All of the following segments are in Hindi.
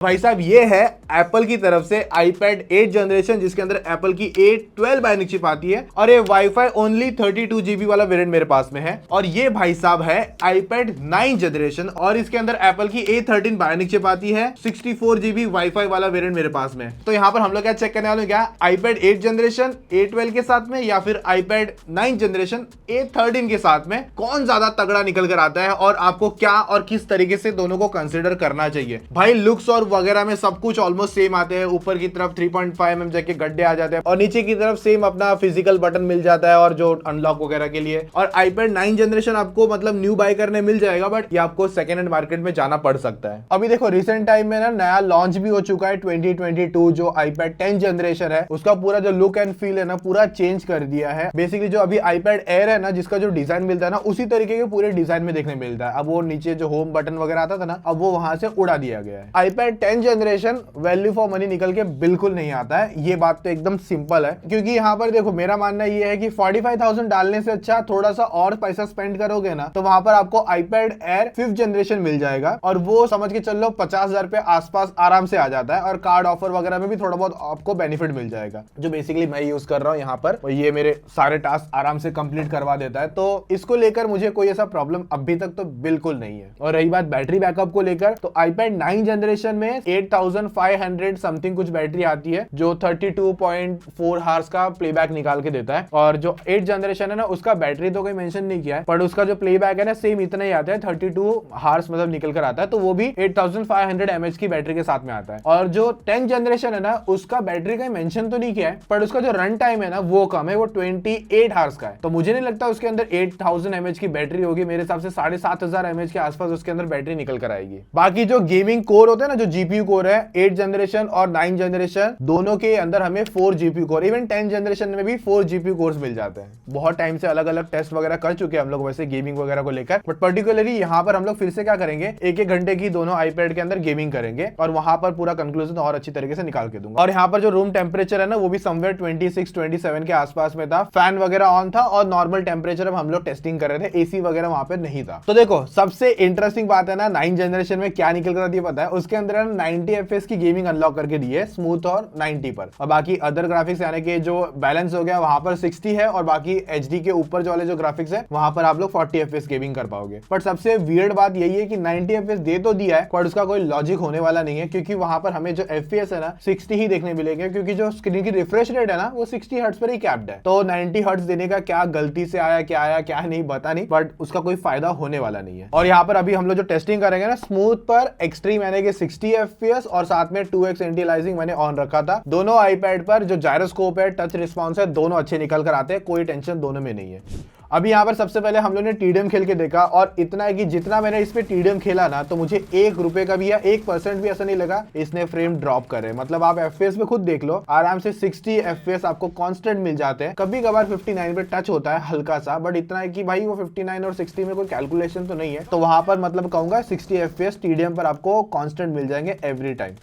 भाई साहब ये है एप्पल की तरफ से iPad 8 जनरेशन, जिसके अंदर एप्पल की A12 बायोनिक चिप आती है और ये वाईफाई ओनली 32 GB वाला वेरिएंट मेरे पास में है। और ये भाई साहब है iPad 9 जनरेशन और इसके अंदर एप्पल की A13 बायोनिक चिप आती है, 64 GB वाईफाई वाला वेरिएंट मेरे पास में। तो यहाँ पर हम लोग क्या चेक करने वाले हैं, क्या iPad 8 जनरेशन A12 के साथ में या फिर iPad 9 जनरेशन A13 के साथ में कौन ज्यादा तगड़ा निकल कर आता है और आपको क्या और किस तरीके से दोनों को कंसिडर करना चाहिए। भाई लुक्स और वगैरह में सब कुछ ऑलमोस्ट सेम आते हैं। ऊपर की तरफ 3.5 mm जैक के गड्ढे आ जाते हैं और नीचे की तरफ सेम अपना फिजिकल बटन मिल जाता है और जो अनलॉक वगैरह के लिए। और iPad 9 जनरेशन आपको मतलब न्यू बाय करने मिल जाएगा, बट ये आपको सेकंड हैंड मार्केट में जाना पड़ सकता है। अभी देखो रिसेंट टाइम में ना नया लॉन्च भी हो चुका है 2022, जो iPad 10 जनरेशन है उसका पूरा जो लुक एंड फील है ना पूरा चेंज कर दिया है। बेसिकली जो अभी iPad Air है ना, जिसका जो डिजाइन मिलता है ना उसी तरीके के पूरे डिजाइन में देखने मिलता है। अब वो नीचे जो होम बटन वगैरह आता था ना, अब वो वहां से उड़ा दिया गया है। iPad 10 generation value for money निकल के बिल्कुल नहीं आता है, ये बात तो एकदम सिंपल है। क्योंकि यहाँ पर देखो मेरा मानना ये है कि 45,000 डालने से अच्छा थोड़ा सा और पैसा स्पेंड करोगे ना, तो वहां पर आपको iPad Air 5th जनरेशन मिल जाएगा और वो समझ के चल लो 50,000 रुपए आसपास आराम से आ जाता है और कार्ड ऑफर वगैरह में भी थोड़ा बहुत आपको बेनिफिट मिल जाएगा, जो बेसिकली मैं यूज कर रहा हूँ यहाँ पर। ये मेरे सारे टास्क आराम से कंप्लीट करवा देता है, तो इसको लेकर मुझे कोई ऐसा प्रॉब्लम अभी तक तो बिल्कुल नहीं है। और रही बात बैटरी बैकअप को लेकर, तो iPad 9 जनरेशन में 8500 समथिंग कुछ बैटरी आती है जो 32.4 हार्स का प्लेबैक निकाल के देता है। और जो 8 जनरेशन है ना उसका बैटरी तो कोई मेंशन नहीं किया है, पर उसका जो प्लेबैक है ना सेम इतना ही आता है, 32 हार्स मतलब निकल कर आता है, तो वो भी 8500 mAh की बैटरी के साथ में आता है। और जो 10 जनरेशन है ना उसका बैटरी का मेंशन तो नहीं किया है, पर उसका जो रन टाइम है ना वो कम है, वो 28 हार्स का है। तो मुझे नहीं लगता उसके अंदर 8000 mAh की बैटरी होगी, मेरे हिसाब से 7500 mAh के आसपास उसके अंदर बैटरी निकल कर आएगी। बाकी जो गेमिंग कोर होते हैं ना, जो जीपीयू कोर है 8 जनरेशन और 9 जनरेशन दोनों के अंदर हमें 4 जीपीयू कोर, इवन 10 जनरेशन में भी 4 जीपीयू कोर्स मिल जाते हैं। बहुत टाइम से अलग अलग टेस्ट वगैरह कर चुके हैं हम लोग वैसे गेमिंग वगैरह को लेकर, बट पर्टिकुलरली यहाँ पर हम लोग फिर से क्या करेंगे, एक घंटे की दोनों iPad के अंदर गेमिंग करेंगे और वहां पर पूरा कंक्लूजन और अच्छी तरीके से निकाल के दूंगा। और यहाँ पर जो रूम टेम्परेचर है ना वो भी समवेयर 26-27 के आसपास में था, फैन वगैरह ऑन था और नॉर्मल टेम्परेचर हम लोग टेस्टिंग कर रहे थे, एसी वगैरह वहां पर नहीं था। तो देखो सबसे इंटरेस्टिंग बात है ना 9 जनरेशन में क्या निकल कर दिया पता है, उसके अंदर 90 FPS की गेमिंग अनलॉक करके दी है स्मूथ और 90 पर, और बाकी अदर ग्राफिक्स यानी कि जो बैलेंस हो गया वहां पर 60 है और बाकी HD के ऊपर जो वाले जो ग्राफिक्स है वहां पर आप लोग 40 FPS गेमिंग कर पाओगे। बट सबसे वियर्ड बात यही है कि 90 FPS दे तो दिया है पर उसका कोई लॉजिक होने वाला नहीं है, क्योंकि वहां पर हमें जो FPS है ना 60 ही देखने मिलेंगे, क्योंकि जो स्क्रीन की रिफ्रेश रेट है ना वो 60 हर्ट्ज पर ही कैप्ड है। तो 90 हर्ट्ज देने का क्या गलती से आया क्या नहीं पता नहीं, बट उसका कोई फायदा होने वाला नहीं है। और यहाँ पर अभी हम लोग जो टेस्टिंग करेंगे ना स्मूथ पर एक्सट्रीम यानी कि 60 FPS और साथ में 2x एंटी-अलाइजिंग मैंने ऑन रखा था। दोनों iPad पर जो जायरोस्कोप है, टच रिस्पॉन्स है, दोनों अच्छे निकल कर आते हैं, कोई टेंशन दोनों में नहीं है। अभी यहाँ पर सबसे पहले हम लोग ने TDM खेल के देखा और इतना है कि जितना मैंने इस पे TDM खेला ना तो मुझे 1 रुपए का भी या 1% भी ऐसा नहीं लगा इसने फ्रेम ड्रॉप करे। मतलब आप FPS पे खुद देख लो, आराम से 60 FPS आपको कांस्टेंट मिल जाते हैं। कभी कभार 59 पे टच होता है हल्का सा, बट इतना है कि भाई वो 59 और 60 में कोई कैलकुलेशन तो नहीं है, तो वहां पर मतलब कहूंगा 60 FPS TDM पर आपको कांस्टेंट मिल जाएंगे every time.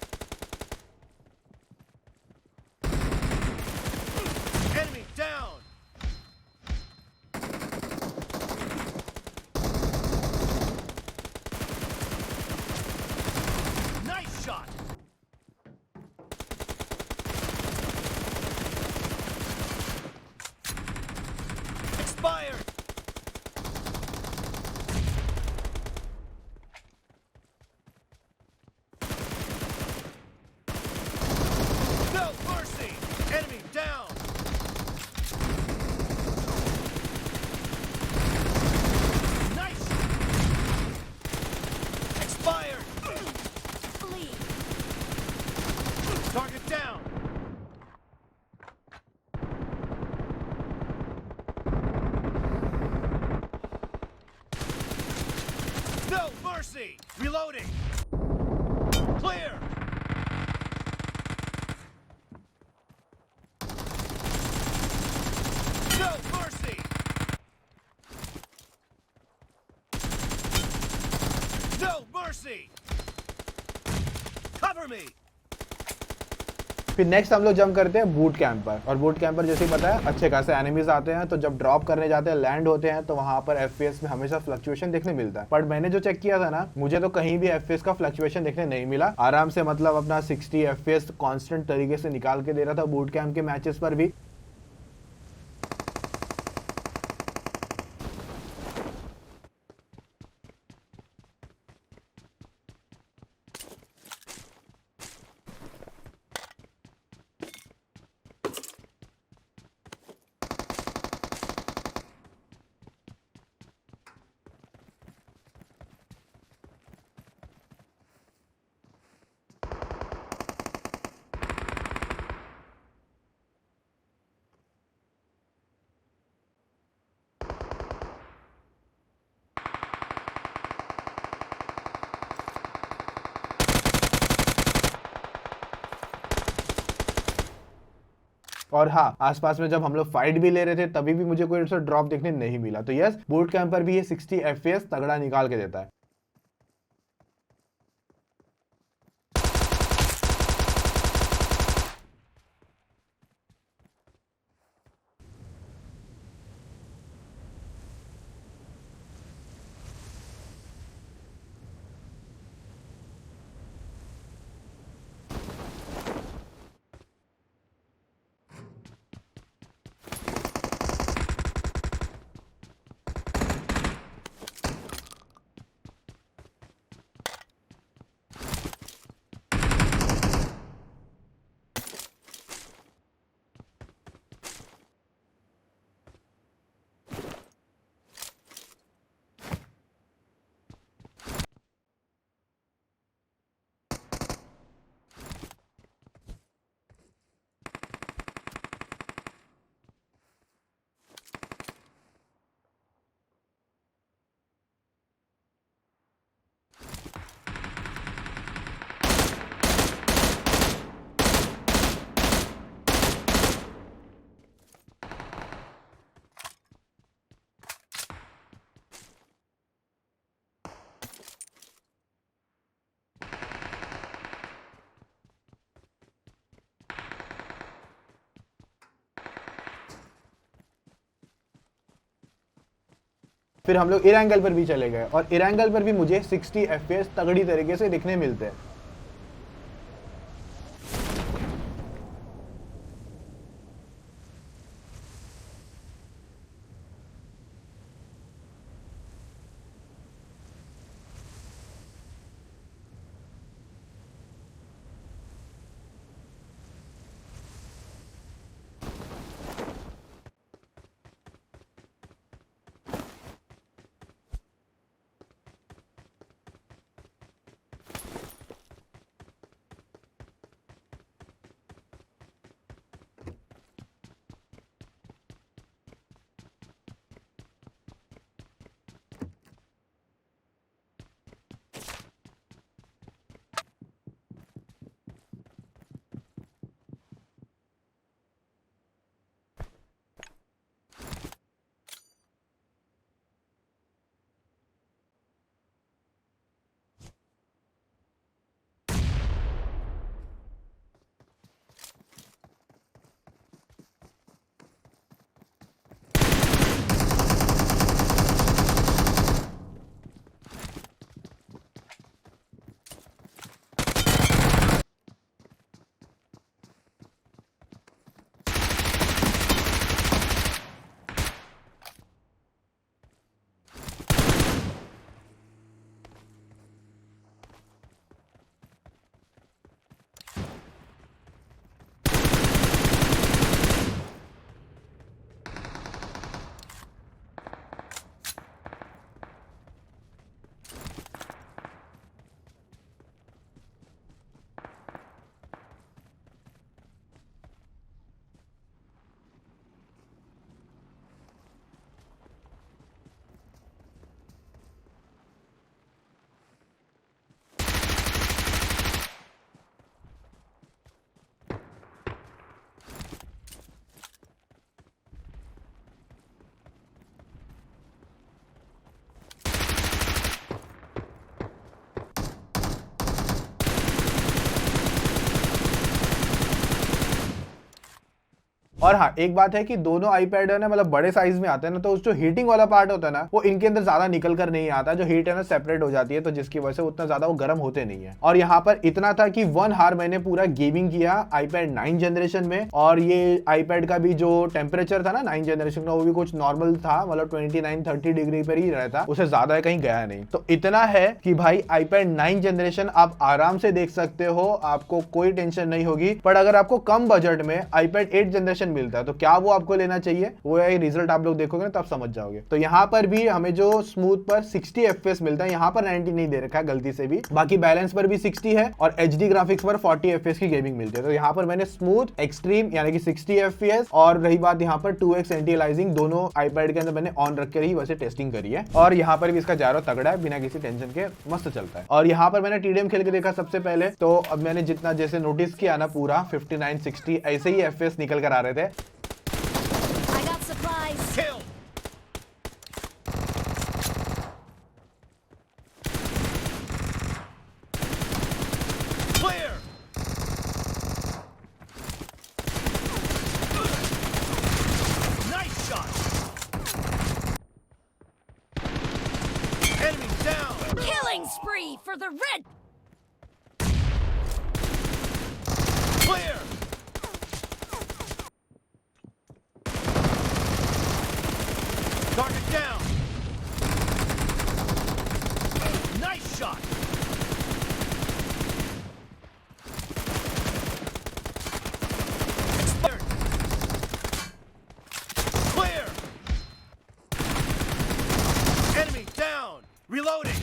Target down! No mercy! Reloading! Clear! No mercy! No mercy! Cover me! फिर नेक्स्ट हम लोग जंप करते हैं बूट कैंप पर, और बूट कैंप पर जैसे ही पता है अच्छे खासे एनिमीज आते हैं, तो जब ड्रॉप करने जाते हैं, लैंड होते हैं, तो वहां पर एफपीएस में हमेशा फ्लक्चुएशन देखने मिलता है। बट मैंने जो चेक किया था ना, मुझे तो कहीं भी एफपीएस का फ्लक्चुएशन देखने नहीं मिला। आराम से मतलब अपना 60 एफपीएस कांस्टेंट तरीके से निकाल के दे रहा था बूट कैंप के मैचेस पर भी। और हाँ, आसपास में जब हम लोग फाइट भी ले रहे थे तभी भी मुझे कोई ड्रॉप देखने नहीं मिला। तो यस, बूट कैंप पर भी ये 60 एफपीएस तगड़ा निकाल के देता है। फिर हम लोग इरांगल पर भी चले गए, और इरांगल पर भी मुझे 60 एफपीएस तगड़ी तरीके से दिखने मिलते हैं। और हाँ, एक बात है कि दोनों आईपैड है ना, मतलब बड़े साइज में आते हैं ना, तो उस जो हीटिंग वाला पार्ट होता है ना, वो इनके अंदर ज्यादा निकल कर नहीं आता, जो हीट है ना सेपरेट हो जाती है, तो जिसकी वजह से उतना ज्यादा वो गर्म होते नहीं है। और यहाँ पर इतना था कि 1 आवर मैंने पूरा गेमिंग किया आईपैड 9 जनरेशन में, और ये आईपैड का भी जो टेम्परेचर था ना 9 जनरेशन का, वो भी कुछ नॉर्मल था, मतलब 29-30 डिग्री पर ही रहता, उसे ज्यादा कहीं गया नहीं। तो इतना है कि भाई आईपैड 9 जनरेशन आप आराम से देख सकते हो, आपको कोई टेंशन नहीं होगी। पर अगर आपको कम बजट में आईपैड 8 जनरेशन मिलता है तो क्या वो आपको लेना चाहिए, वो रिजल्ट आप लोग देखोगे ना तब समझ जाओगे। तो यहाँ पर भी हमें जो स्मूथ पर 60 FPS मिलता है, यहाँ पर 90 नहीं दे रखा है गलती से भी, बाकी बैलेंस पर भी 60 है और HD ग्राफिक्स पर 40 FPS की गेमिंग मिलती है। तो यहाँ पर मैंने स्मूथ, एक्सट्रीम यानी कि 60 FPS, और रही बात यहाँ पर 2x एंटी अलाइजिंग, दोनों आईपैड के अंदर मैंने ऑन रख कर ही वैसे टेस्टिंग करी है। और यहाँ पर भी इसका जारो तगड़ा है, बिना किसी टेंशन के मस्त चलता है। और यहाँ पर मैंने TDM खेल के देखा सबसे पहले, तो अब मैंने जितना जैसे नोटिस किया ना, पूरा 59-60 ऐसे ही FPS निकल कर आ रहे थे। I got supplies. Kill. Clear. Nice shot. Enemy down. Killing spree for the red. Clear. Target down. Nice shot. Expired. Clear. Enemy down. Reloading.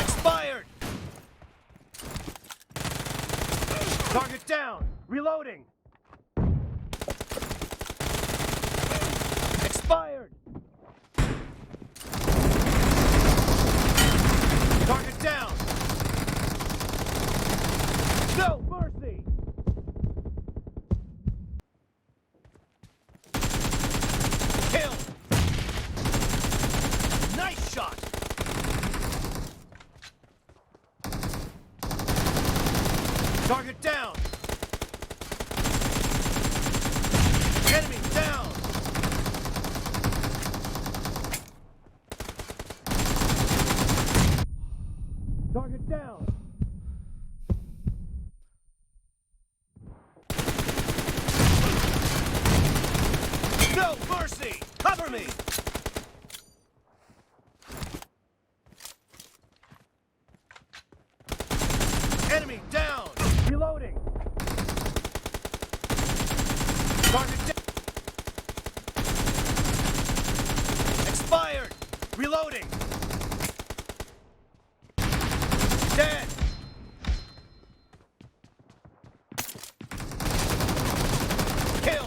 Expired. Target down. Reloading. Expired. Target down. No mercy. Kill. Nice shot. Target down. Enemy down. Target down. No mercy. Cover me. Enemy down. Reloading. Target down. Expired. Reloading. Dead. Kill.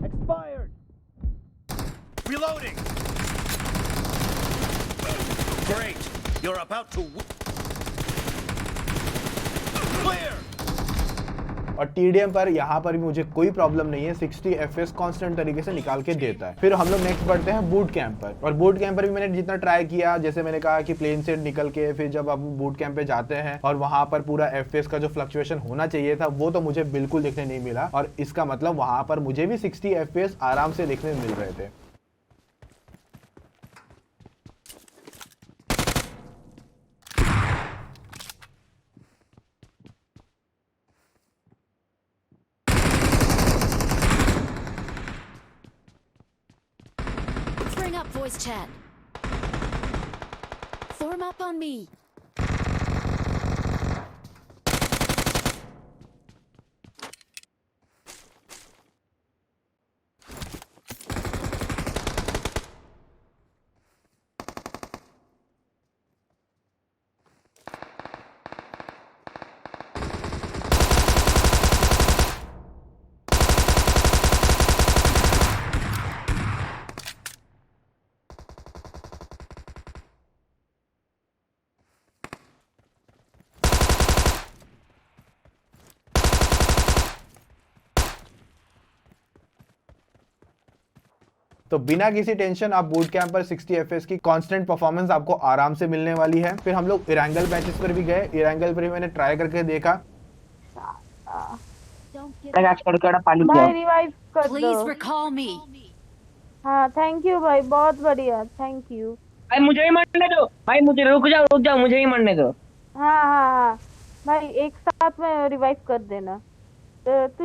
Expired. Reloading. Great. You're about to. Clear. और TDM पर यहाँ पर भी मुझे कोई प्रॉब्लम नहीं है, 60 FPS कांस्टेंट तरीके से निकाल के देता है। फिर हम लोग नेक्स्ट बढ़ते हैं बूट कैंप पर, और बूट कैंप पर भी मैंने जितना ट्राई किया, जैसे मैंने कहा कि प्लेन से निकल के फिर जब हम बूट कैंप पे जाते हैं और वहां पर पूरा FPS का जो फ्लक्चुएशन होना चाहिए था वो तो मुझे बिल्कुल देखने नहीं मिला, और इसका मतलब वहां पर मुझे भी 60 FPS आराम से देखने मिल रहे थे। Let's bring up voice chat. Form up on me. तो बिना किसी टेंशन आप बूट कैंप पर 60 FPS की कांस्टेंट परफॉर्मेंस आपको आराम से मिलने वाली है। फिर हम लोग इरांगल मैचेस पर भी गए, इरांगल पर भी मैंने ट्राई करके देखा। Don't get কাজ করে ওটা পালিয়ে भाई যাও। रिवाइव कर दो। Please recall me. हाँ थैंक यू भाई, बहुत बढ़िया, थैंक यू। भाई मुझे ही मरने दो, भाई मुझे रुक जाओ मुझे ही मरने दो। हाँ हाँ हाँ भाई एक साथ में रिवाइव कर देना। तो तू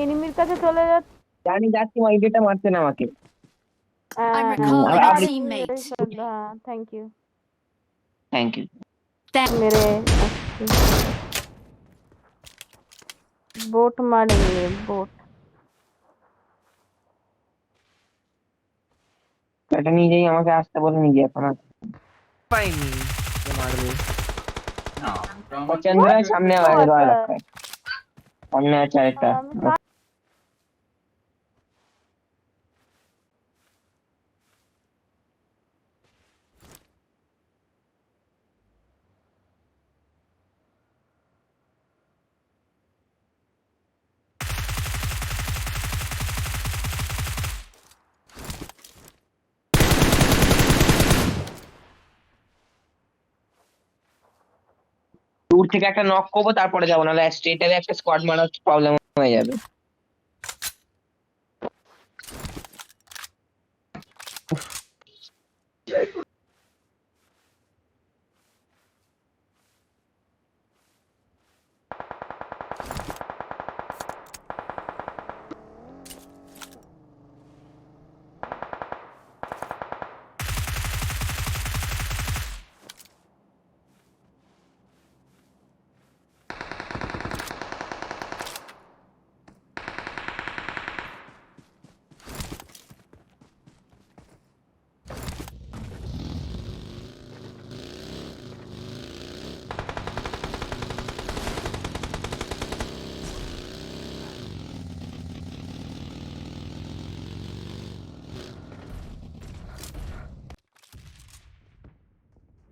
एनिमीर কাছে চলে যা। জানি যাচ্ছি, ওই যেটা মারছে না আমাকে। I'm recalling a आप- teammate. हाँ थैंक यू थैंक यू। मेरे बोट मारेंगे बोट। এটা নিজেই আমাকে আসতে বলে নিজে এখন পাইনি যে মারবে। ও চন্দ্রের সামনে আওয়াজ লাগছে, সামনে আছে একটা। দূর থেকে একটা নক করবো তারপরে যাবো, নাহলে স্ট্রেট এর একটা স্কোয়াড মারা প্রবলেম হয়ে যাবে।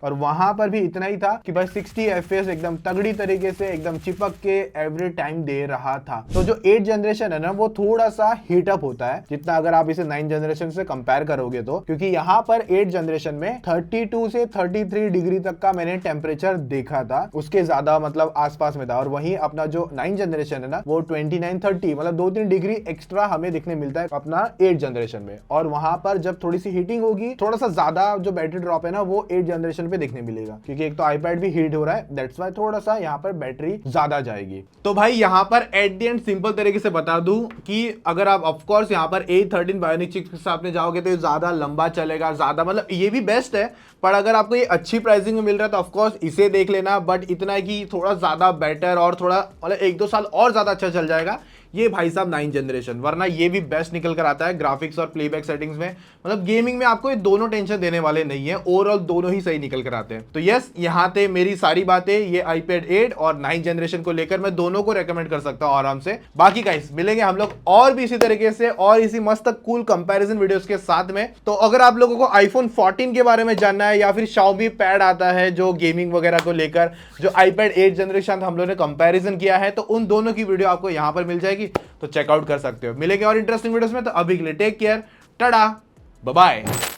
और वहां पर भी इतना ही था कि भाई 60 FPS एकदम तगड़ी तरीके से एकदम चिपक के एवरी टाइम दे रहा था। तो जो 8 जनरेशन है ना वो थोड़ा सा हीट अप होता है जितना अगर आप इसे 9 जनरेशन से कंपेयर करोगे तो, क्योंकि यहाँ पर 8 जनरेशन में 32 से 33 डिग्री तक का मैंने टेम्परेचर देखा था, उसके ज्यादा मतलब आसपास में था। और वहीं अपना जो 9 जनरेशन है ना वो 29-30 मतलब 2-3 डिग्री एक्स्ट्रा हमें दिखने मिलता है अपना 8 जनरेशन में। और वहां पर जब थोड़ी सी हीटिंग होगी, थोड़ा सा ज्यादा जो बैटरी ड्रॉप है ना वो 8 जनरेशन पे देखने मिलेगा, क्योंकि एक तो आईपैड भी हीट हो रहा है, दैट्स व्हाई थोड़ा सा यहाँ पर बैटरी ज्यादा जाएगी। तो भाई यहाँ पर एट द एंड सिंपल तरीके से बता दूं कि अगर आप ऑफ कोर्स यहाँ पर A13 बायोनिक चिप्स के साथ में जाओगे तो ये ज्यादा लंबा चलेगा, ज्यादा मतलब ये भी बेस्ट है, पर अगर आपको ये अच्छी प्राइसिंग में मिल रहा है तो ऑफ कोर्स इसे देख लेना। बट इतना है कि थोड़ा ज्यादा बेटर और थोड़ा मतलब 1-2 साल और ज्यादा अच्छा चल जाएगा ये भाई साहब 9 जनरेशन, वरना ये भी बेस्ट निकल कर आता है ग्राफिक्स और प्लेबैक सेटिंग्स में। मतलब गेमिंग में आपको ये दोनों टेंशन देने वाले नहीं है, ओवरऑल दोनों ही सही निकल कर आते हैं। तो यस, यहाँ थे मेरी सारी बातें ये iPad 8 और 9 जनरेशन को लेकर, मैं दोनों को रेकमेंड कर सकता हूँ आराम से। बाकी गाइस मिलेंगे हम लोग और भी इसी तरीके से और इसी मस्त कूल कंपैरिजन वीडियोस के साथ में। तो अगर आप लोगों को iPhone 14 के बारे में जानना है या फिर Xiaomi पैड आता है जो गेमिंग वगैरह को लेकर, जो iPad 8 जनरेशन हम लोगों ने कंपैरिजन किया है, तो उन दोनों की वीडियो आपको यहाँ पर मिल जाएगी, तो चेकआउट कर सकते हो। मिलेंगे और इंटरेस्टिंग वीडियोस में, तो अभी के लिए take care, tata, bye bye.